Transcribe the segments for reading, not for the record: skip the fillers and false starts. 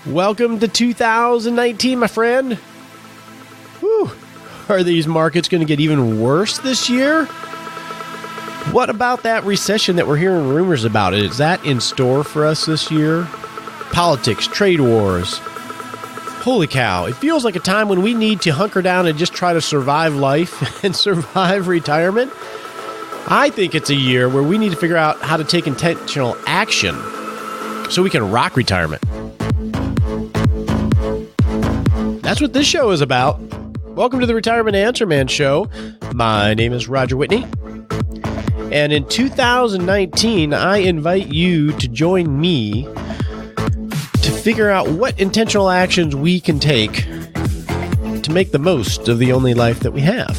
Welcome to 2019, my friend. Whew. Are these markets going to get even worse this year? What about that recession that we're hearing rumors about? Is that in store for us this year? Politics, trade wars. Holy cow. It feels like a time when we need to hunker down and just try to survive life and survive retirement. I think it's a year where we need to figure out how to take intentional action so we can rock retirement. That's what this show is about. Welcome to the Retirement Answer Man Show. My name is Roger Whitney. And in 2019, I invite you to join me to figure out what intentional actions we can take to make the most of the only life that we have.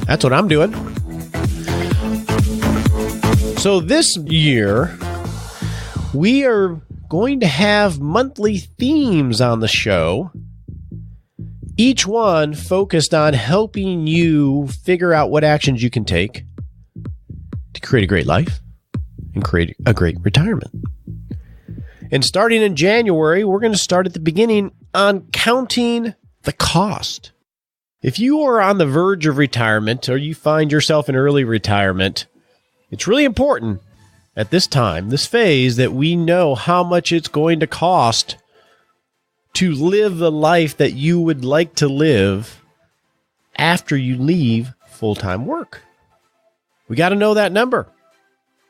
That's what I'm doing. So this year, we are going to have monthly themes on the show, each one focused on helping you figure out what actions you can take to create a great life and create a great retirement. And starting in January, we're going to start at the beginning on counting the cost. If you are on the verge of retirement or you find yourself in early retirement, it's really important at this time, this phase, that we know how much it's going to cost to live the life that you would like to live after you leave full-time work. We got to know that number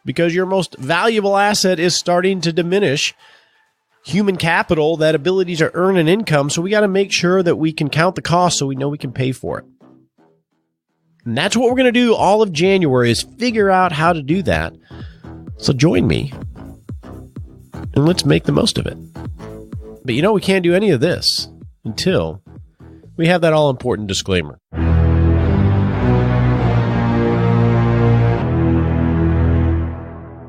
because your most valuable asset is starting to diminish. Human capital, that ability to earn an income. So we got to make sure that we can count the cost so we know we can pay for it. And that's what we're going to do all of January, is figure out how to do that. So join me and let's make the most of it. But we can't do any of this until we have that all-important disclaimer.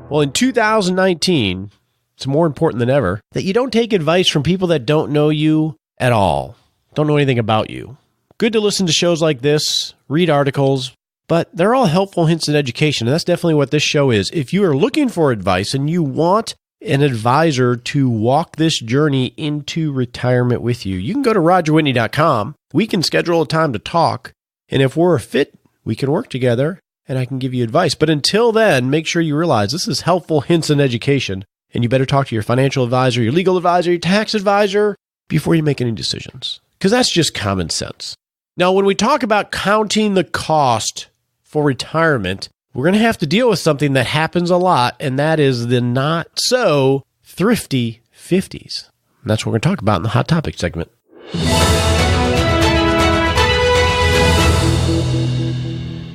Well, in 2019, it's more important than ever that you don't take advice from people that don't know you at all, don't know anything about you. Good to listen to shows like this, read articles, but they're all helpful hints in education, and that's definitely what this show is. If you are looking for advice and you want an advisor to walk this journey into retirement with you, you can go to rogerwhitney.com. We can schedule a time to talk, and if we're a fit, we can work together, and I can give you advice. But until then, make sure you realize this is helpful hints in education, and you better talk to your financial advisor, your legal advisor, your tax advisor before you make any decisions, because that's just common sense. Now, when we talk about counting the cost for retirement, we're going to have to deal with something that happens a lot, and that is the not so thrifty 50s. And that's what we're going to talk about in the Hot Topic segment.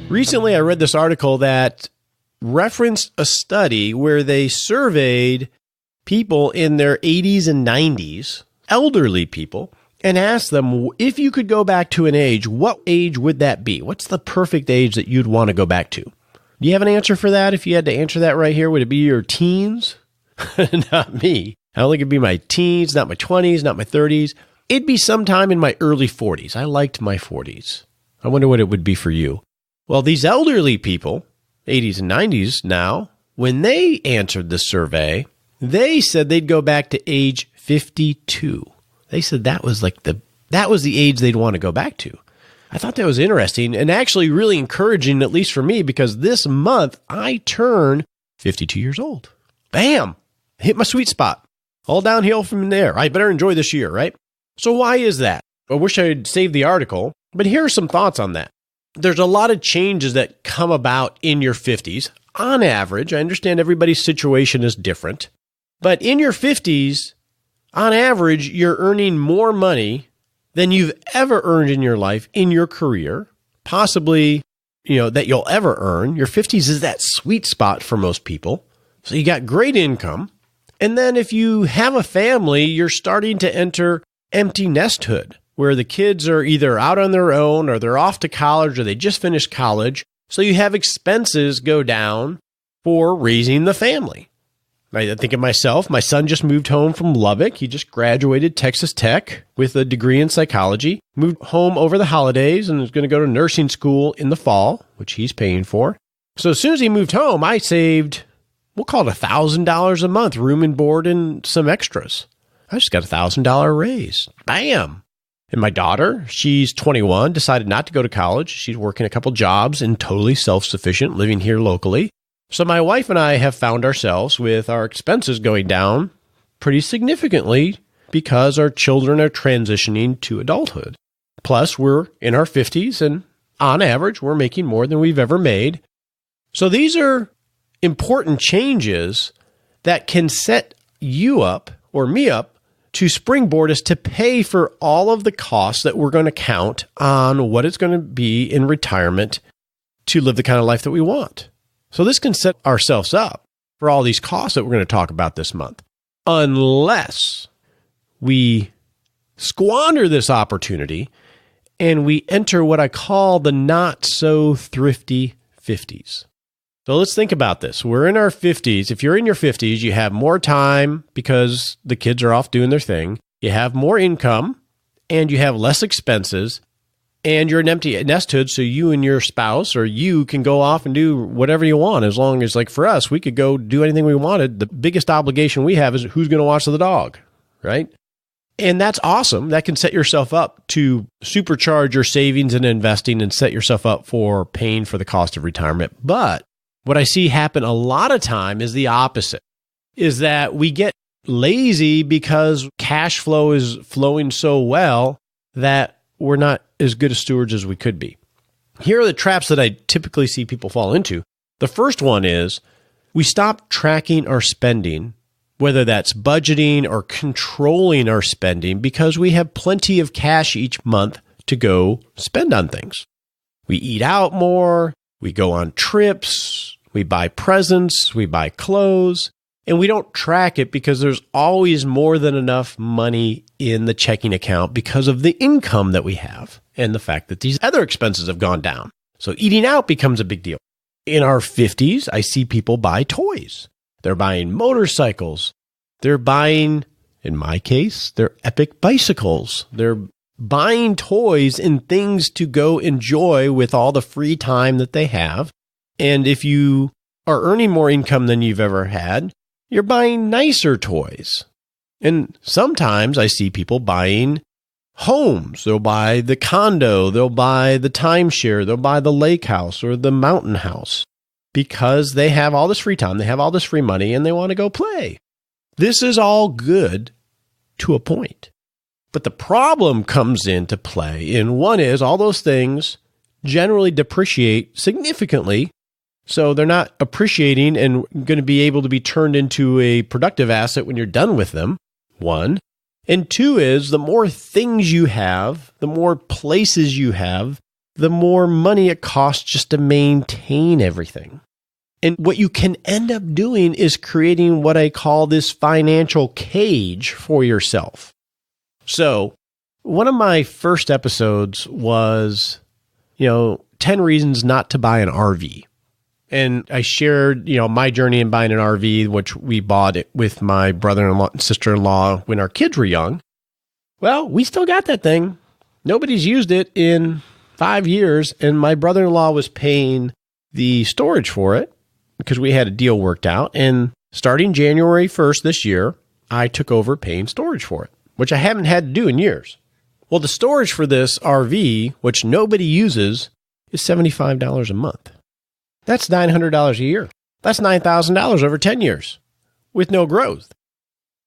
Recently, I read this article that referenced a study where they surveyed people in their 80s and 90s, elderly people, and asked them, if you could go back to an age, what age would that be? What's the perfect age that you'd want to go back to? Do you have an answer for that? If you had to answer that right here, would it be your teens? Not me. I don't think it'd be my teens, not my 20s, not my 30s. It'd be sometime in my early 40s. I liked my 40s. I wonder what it would be for you. Well, these elderly people, 80s and 90s now, when they answered the survey, they said they'd go back to age 52. They said that was the age they'd want to go back to. I thought that was interesting and actually really encouraging, at least for me, because this month I turn 52 years old. Bam! Hit my sweet spot. All downhill from there. I better enjoy this year, right? So why is that? I wish I had saved the article, but here are some thoughts on that. There's a lot of changes that come about in your 50s. On average, I understand everybody's situation is different, but in your 50s, on average, you're earning more money than you've ever earned in your life, in your career, possibly, that you'll ever earn. Your 50s is that sweet spot for most people. So you got great income. And then if you have a family, you're starting to enter empty nesthood, where the kids are either out on their own or they're off to college or they just finished college. So you have expenses go down for raising the family. I think of myself. My son just moved home from Lubbock. He just graduated Texas Tech with a degree in psychology. Moved home over the holidays and is going to go to nursing school in the fall, which he's paying for. So as soon as he moved home, I saved we'll call it $1,000 a month, room and board and some extras. I just got a $1,000 raise. Bam. And my daughter, she's 21, decided not to go to college. She's working a couple jobs and totally self-sufficient, living here locally. So my wife and I have found ourselves with our expenses going down pretty significantly because our children are transitioning to adulthood. Plus, we're in our 50s, and on average, we're making more than we've ever made. So these are important changes that can set you up or me up to springboard us to pay for all of the costs that we're going to count on what it's going to be in retirement to live the kind of life that we want. So this can set ourselves up for all these costs that we're going to talk about this month, unless we squander this opportunity and we enter what I call the not so thrifty 50s. So let's think about this. We're in our 50s. If you're in your 50s, you have more time because the kids are off doing their thing. You have more income and you have less expenses and you're an empty nesthood. So you and your spouse or you can go off and do whatever you want. As long as, like for us, we could go do anything we wanted. The biggest obligation we have is who's going to watch the dog, right? And that's awesome. That can set yourself up to supercharge your savings and investing and set yourself up for paying for the cost of retirement. But what I see happen a lot of time is the opposite, is that we get lazy because cash flow is flowing so well that we're not as good as stewards as we could be. Here are the traps that I typically see people fall into. The first one is we stop tracking our spending, whether that's budgeting or controlling our spending, because we have plenty of cash each month to go spend on things. We eat out more, we go on trips, we buy presents, we buy clothes, and we don't track it because there's always more than enough money in the checking account because of the income that we have and the fact that these other expenses have gone down. So eating out becomes a big deal. In our 50s, I see people buy toys. They're buying motorcycles. They're buying, in my case, they're epic bicycles. They're buying toys and things to go enjoy with all the free time that they have. And if you are earning more income than you've ever had, you're buying nicer toys. And sometimes I see people buying homes. They'll buy the condo, they'll buy the timeshare, they'll buy the lake house or the mountain house because they have all this free time, they have all this free money, and they want to go play. This is all good to a point. But the problem comes into play, and one is all those things generally depreciate significantly. So they're not appreciating and going to be able to be turned into a productive asset when you're done with them, one. And two is the more things you have, the more places you have, the more money it costs just to maintain everything. And what you can end up doing is creating what I call this financial cage for yourself. So one of my first episodes was, 10 reasons not to buy an RV. And I shared, my journey in buying an RV, which we bought it with my brother-in-law and sister-in-law when our kids were young. Well, we still got that thing. Nobody's used it in 5 years, and my brother-in-law was paying the storage for it because we had a deal worked out. And starting January 1st this year, I took over paying storage for it, which I haven't had to do in years. Well, the storage for this RV, which nobody uses, is $75 a month. That's $900 a year. That's $9,000 over 10 years with no growth.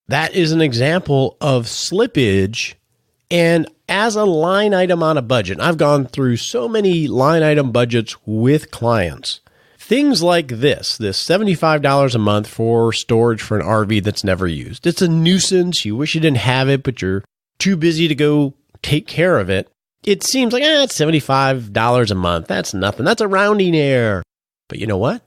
That is an example of slippage. And as a line item on a budget, I've gone through so many line item budgets with clients. Things like this $75 a month for storage for an RV that's never used. It's a nuisance. You wish you didn't have it, but you're too busy to go take care of it. It seems like, it's $75 a month. That's nothing. That's a rounding error. But you know what?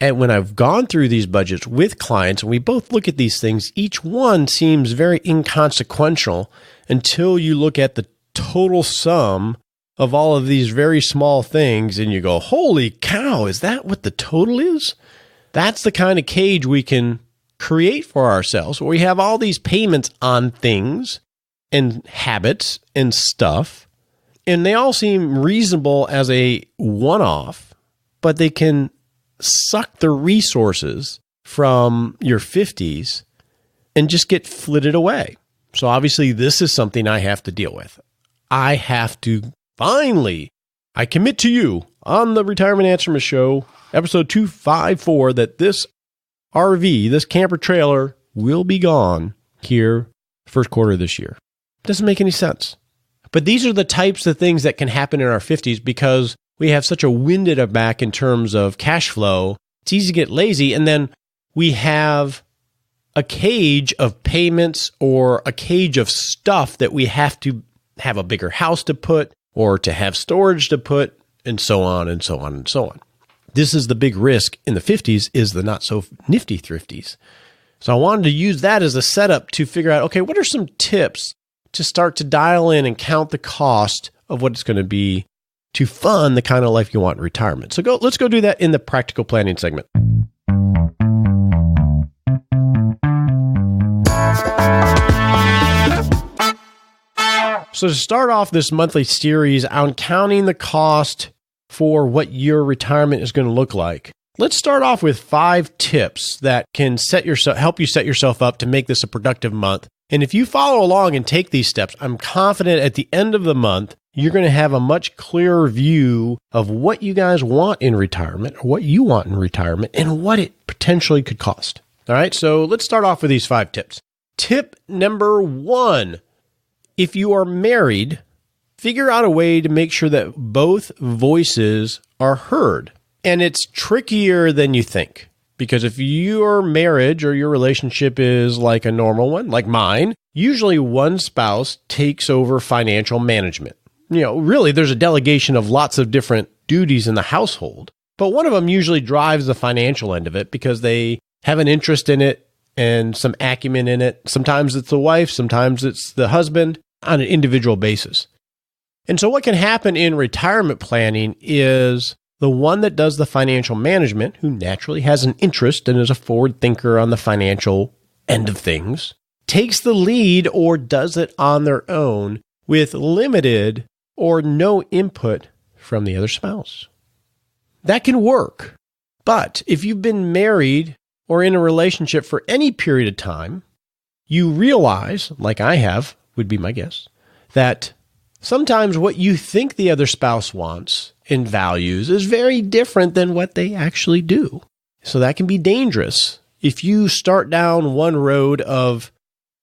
And when I've gone through these budgets with clients and we both look at these things, each one seems very inconsequential until you look at the total sum of all of these very small things and you go, holy cow, is that what the total is? That's the kind of cage we can create for ourselves where we have all these payments on things and habits and stuff, and they all seem reasonable as a one-off, but they can suck the resources from your 50s and just get flitted away. So obviously this is something I have to deal with. I have to finally, I commit to you on the Retirement Answer Show, episode 254, that this RV, this camper trailer, will be gone here first quarter of this year. Doesn't make any sense. But these are the types of things that can happen in our 50s because we have such a wind at our back in terms of cash flow. It's easy to get lazy. And then we have a cage of payments or a cage of stuff that we have to have a bigger house to put or to have storage to put, and so on and so on and so on. This is the big risk in the 50s, is the not so nifty thrifties. So I wanted to use that as a setup to figure out, okay, what are some tips to start to dial in and count the cost of what it's going to be to fund the kind of life you want in retirement. So let's go do that in the practical planning segment. So to start off this monthly series on counting the cost for what your retirement is going to look like, let's start off with 5 tips that can help you set yourself up to make this a productive month. And if you follow along and take these steps, I'm confident at the end of the month, you're going to have a much clearer view of what you guys want in retirement, or what you want in retirement, and what it potentially could cost. All right, so let's start off with these 5 tips. Tip number 1, if you are married, figure out a way to make sure that both voices are heard. And it's trickier than you think. Because if your marriage or your relationship is like a normal one, like mine, usually one spouse takes over financial management. Really, there's a delegation of lots of different duties in the household, but one of them usually drives the financial end of it because they have an interest in it and some acumen in it. Sometimes it's the wife, sometimes it's the husband, on an individual basis. And so what can happen in retirement planning is the one that does the financial management, who naturally has an interest and is a forward thinker on the financial end of things, takes the lead or does it on their own with limited or no input from the other spouse. That can work. But if you've been married or in a relationship for any period of time, you realize, like I have, would be my guess, that sometimes what you think the other spouse wants and values is very different than what they actually do. So that can be dangerous if you start down one road of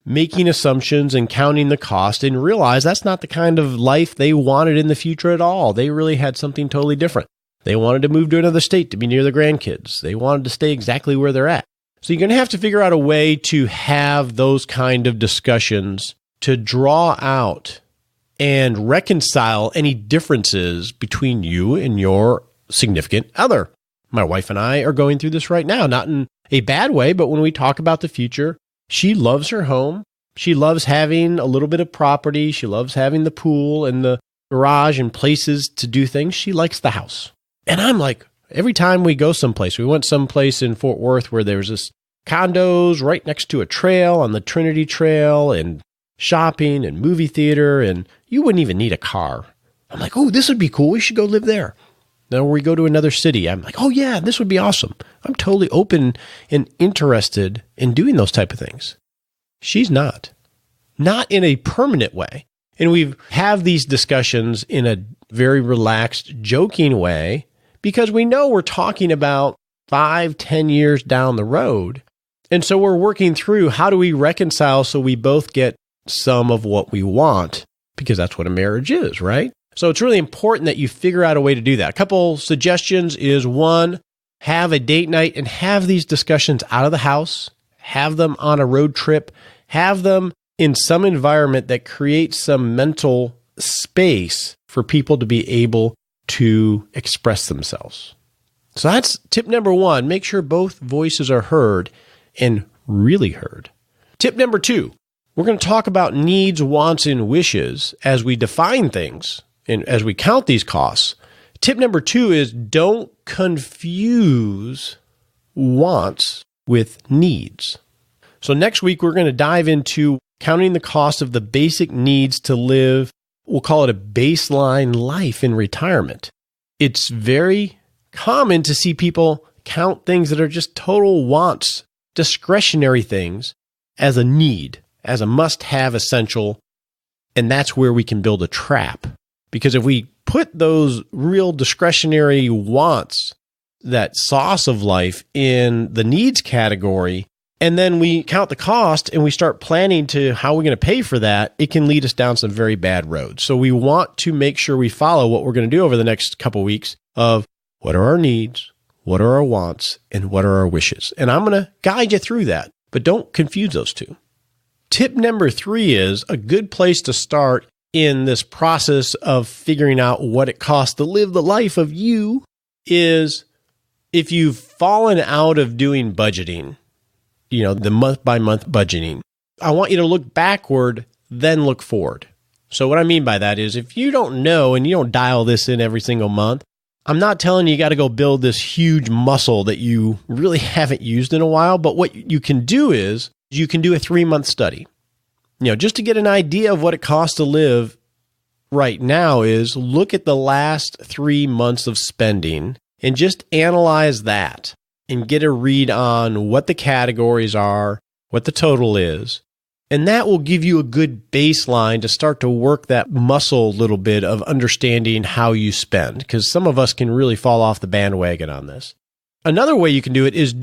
making assumptions and counting the cost and realize that's not the kind of life they wanted in the future at all. They really had something totally different. They wanted to move to another state to be near the grandkids. They wanted to stay exactly where they're at. So you're going to have to figure out a way to have those kind of discussions to draw out and reconcile any differences between you and your significant other. My wife and I are going through this right now, not in a bad way, but when we talk about the future, she loves her home. She loves having a little bit of property. She loves having the pool and the garage and places to do things. She likes the house. And I'm like, every time we go someplace, we went someplace in Fort Worth where there's this condos right next to a trail on the Trinity Trail and shopping and movie theater, and you wouldn't even need a car. I'm like, oh, this would be cool. We should go live there. Then we go to another city. I'm like, oh yeah, this would be awesome. I'm totally open and interested in doing those type of things. She's not in a permanent way. And we have these discussions in a very relaxed, joking way because we know we're talking about 5-10 years down the road. And so we're working through how do we reconcile so we both get some of what we want, because that's what a marriage is, right? So it's really important that you figure out a way to do that. A couple suggestions is, one, have a date night and have these discussions out of the house, have them on a road trip, have them in some environment that creates some mental space for people to be able to express themselves. So that's tip number 1. Make sure both voices are heard and really heard. Tip number 2, we're going to talk about needs, wants, and wishes as we define things and as we count these costs. Tip number 2 is don't confuse wants with needs. So next week, we're going to dive into counting the cost of the basic needs to live, we'll call it a baseline life in retirement. It's very common to see people count things that are just total wants, discretionary things, as a need, as a must-have essential. And that's where we can build a trap. Because if we put those real discretionary wants, that sauce of life, in the needs category, and then we count the cost and we start planning to how we're going to pay for that, it can lead us down some very bad roads. So we want to make sure we follow what we're going to do over the next couple of weeks of what are our needs, what are our wants, and what are our wishes. And I'm going to guide you through that, but don't confuse those two. Tip number 3 is a good place to start in this process of figuring out what it costs to live the life of you is if you've fallen out of doing budgeting, the month-by-month budgeting, I want you to look backward, then look forward. So what I mean by that is if you don't know and you don't dial this in every single month, I'm not telling you got to go build this huge muscle that you really haven't used in a while, but what you can do is you can do a 3-month study. Just to get an idea of what it costs to live right now is look at the last 3 months of spending and just analyze that and get a read on what the categories are, what the total is. And that will give you a good baseline to start to work that muscle a little bit of understanding how you spend, because some of us can really fall off the bandwagon on this. Another way you can do it is and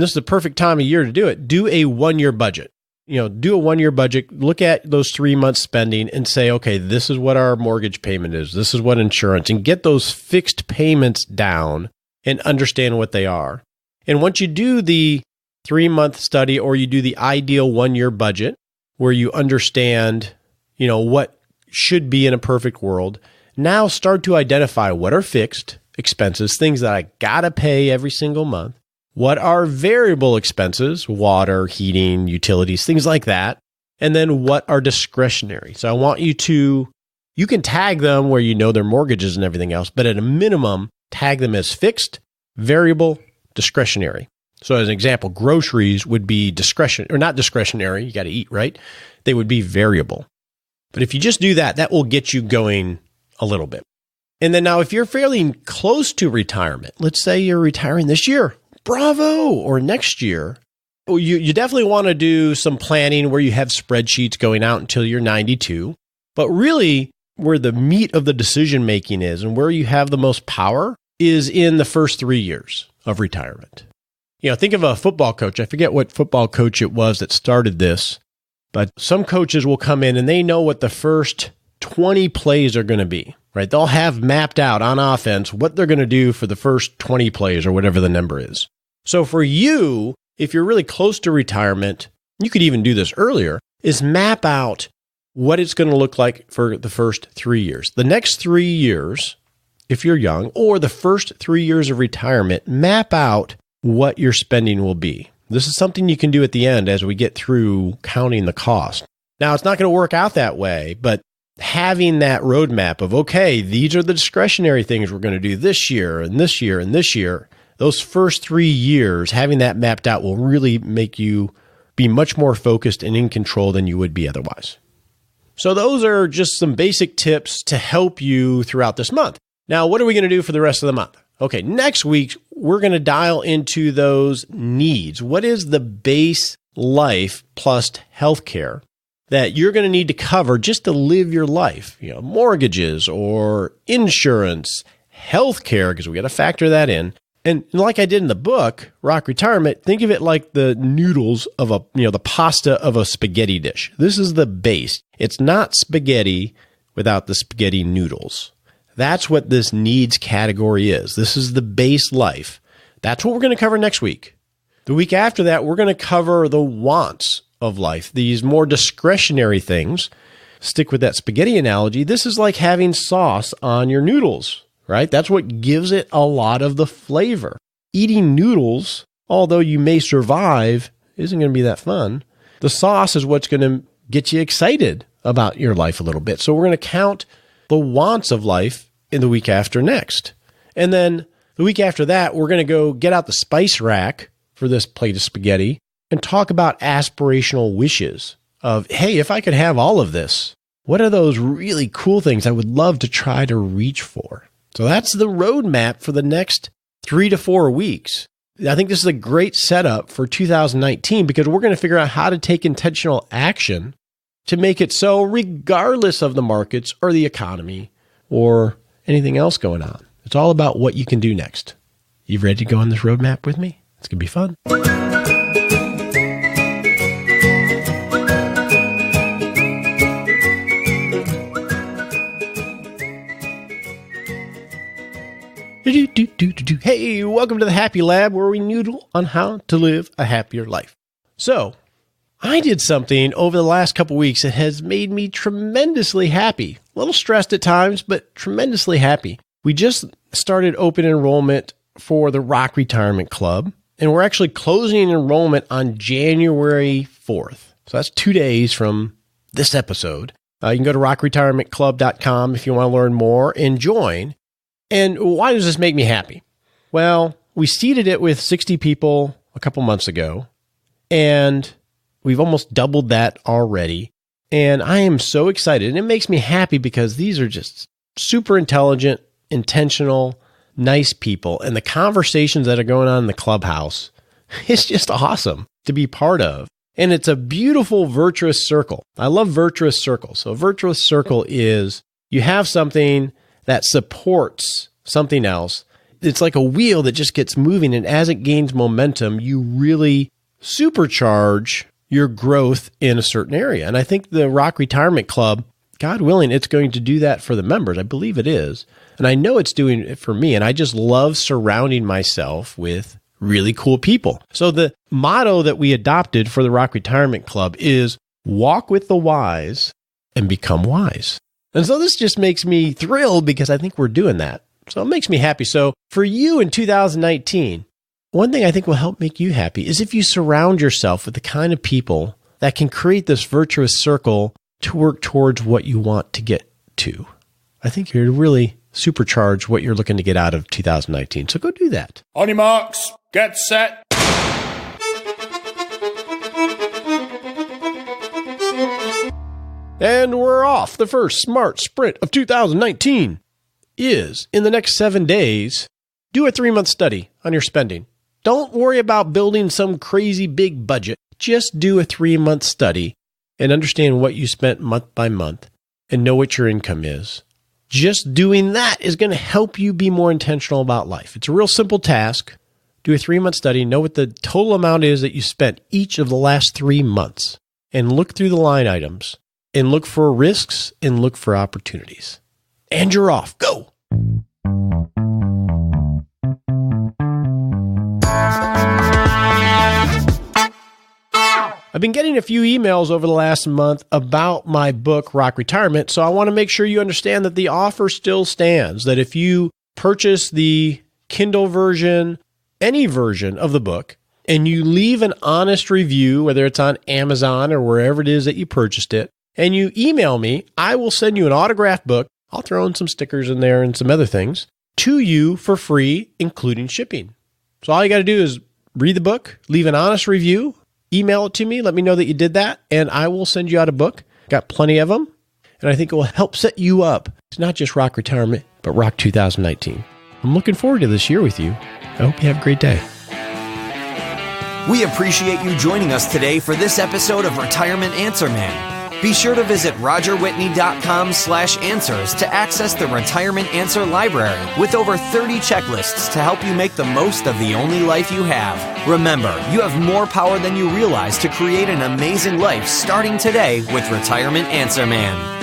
this is the perfect time of year to do it, do a 1-year budget. Do a 1-year budget, look at those 3 months spending and say, okay, this is what our mortgage payment is. This is what insurance, and get those fixed payments down and understand what they are. And once you do the 3-month study or you do the ideal 1-year budget where you understand, what should be in a perfect world, now start to identify what are fixed expenses, things that I gotta pay every single month. What are variable expenses, water, heating, utilities, things like that. And then what are discretionary? So I want you can tag them where their mortgages and everything else, but at a minimum, tag them as fixed, variable, discretionary. So as an example, groceries would be not discretionary. You got to eat, right? They would be variable. But if you just do that, that will get you going a little bit. And then now if you're fairly close to retirement, let's say you're retiring this year, bravo, or next year, you definitely want to do some planning where you have spreadsheets going out until you're 92. But really where the meat of the decision making is and where you have the most power is in the first 3 years of retirement. Think of a football coach. I forget what football coach it was that started this, but some coaches will come in and they know what the first 20 plays are going to be, right? They'll have mapped out on offense what they're going to do for the first 20 plays or whatever the number is. So for you, if you're really close to retirement, you could even do this earlier, is map out what it's going to look like for the first 3 years. The next 3 years, if you're young, or the first 3 years of retirement, map out what your spending will be. This is something you can do at the end as we get through counting the cost. Now, it's not going to work out that way, but having that roadmap of, okay, these are the discretionary things we're going to do this year and this year and this year, those first 3 years, having that mapped out will really make you be much more focused and in control than you would be otherwise. So those are just some basic tips to help you throughout this month. Now, what are we going to do for the rest of the month? Okay, next week, we're going to dial into those needs. What is the base life plus healthcare that you're going to need to cover just to live your life? Mortgages or insurance, healthcare, because we got to factor that in. And like I did in the book, Rock Retirement, think of it like the noodles of the pasta of a spaghetti dish. This is the base. It's not spaghetti without the spaghetti noodles. That's what this needs category is. This is the base life. That's what we're going to cover next week. The week after that, we're going to cover the wants of life, these more discretionary things. Stick with that spaghetti analogy. This is like having sauce on your noodles, right? That's what gives it a lot of the flavor. Eating noodles, although you may survive, isn't going to be that fun. The sauce is what's going to get you excited about your life a little bit. So we're going to count the wants of life in the week after next. And then the week after that, we're going to go get out the spice rack for this plate of spaghetti and talk about aspirational wishes of, hey, if I could have all of this, what are those really cool things I would love to try to reach for? So that's the roadmap for the next 3 to 4 weeks. I think this is a great setup for 2019 because we're going to figure out how to take intentional action to make it so regardless of the markets or the economy or anything else going on. It's all about what you can do next. You ready to go on this roadmap with me? It's going to be fun. Hey, welcome to the Happy Lab, where we noodle on how to live a happier life. So, I did something over the last couple weeks that has made me tremendously happy. A little stressed at times, but tremendously happy. We just started open enrollment for the Rock Retirement Club, and we're actually closing enrollment on January 4th. So that's 2 days from this episode. You can go to rockretirementclub.com if you want to learn more and join. And why does this make me happy? Well, we seeded it with 60 people a couple months ago, and we've almost doubled that already. And I am so excited. And it makes me happy because these are just super intelligent, intentional, nice people. And the conversations that are going on in the clubhouse is just awesome to be part of. And it's a beautiful virtuous circle. I love virtuous circles. So a virtuous circle is you have something that supports something else. It's like a wheel that just gets moving. And as it gains momentum, you really supercharge your growth in a certain area. And I think the Rock Retirement Club, God willing, it's going to do that for the members. I believe it is. And I know it's doing it for me. And I just love surrounding myself with really cool people. So the motto that we adopted for the Rock Retirement Club is walk with the wise and become wise. And so this just makes me thrilled because I think we're doing that. So it makes me happy. So for you in 2019, one thing I think will help make you happy is if you surround yourself with the kind of people that can create this virtuous circle to work towards what you want to get to. I think you're really supercharge what you're looking to get out of 2019. So go do that. On your marks, get set. And we're off. The first smart sprint of 2019 is in the next 7 days. Do a 3-month study on your spending. Don't worry about building some crazy big budget. Just do a 3-month study and understand what you spent month by month and know what your income is. Just doing that is going to help you be more intentional about life. It's a real simple task. Do a 3-month study, know what the total amount is that you spent each of the last 3 months, and look through the line items and look for risks and look for opportunities. And you're off. Go. I've been getting a few emails over the last month about my book, Rock Retirement, so I want to make sure you understand that the offer still stands, that if you purchase the Kindle version, any version of the book, and you leave an honest review, whether it's on Amazon or wherever it is that you purchased it, and you email me, I will send you an autographed book. I'll throw in some stickers in there and some other things to you for free, including shipping. So all you got to do is read the book, leave an honest review, email it to me, let me know that you did that, and I will send you out a book. Got plenty of them, and I think it will help set you up. It's not just Rock Retirement, but Rock 2019. I'm looking forward to this year with you. I hope you have a great day. We appreciate you joining us today for this episode of Retirement Answer Man. Be sure to visit rogerwhitney.com/answers to access the Retirement Answer Library with over 30 checklists to help you make the most of the only life you have. Remember, you have more power than you realize to create an amazing life starting today with Retirement Answer Man.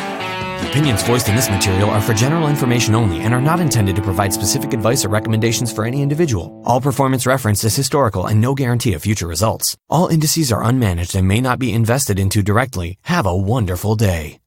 The opinions voiced in this material are for general information only and are not intended to provide specific advice or recommendations for any individual. All performance referenced is historical and no guarantee of future results. All indices are unmanaged and may not be invested into directly. Have a wonderful day.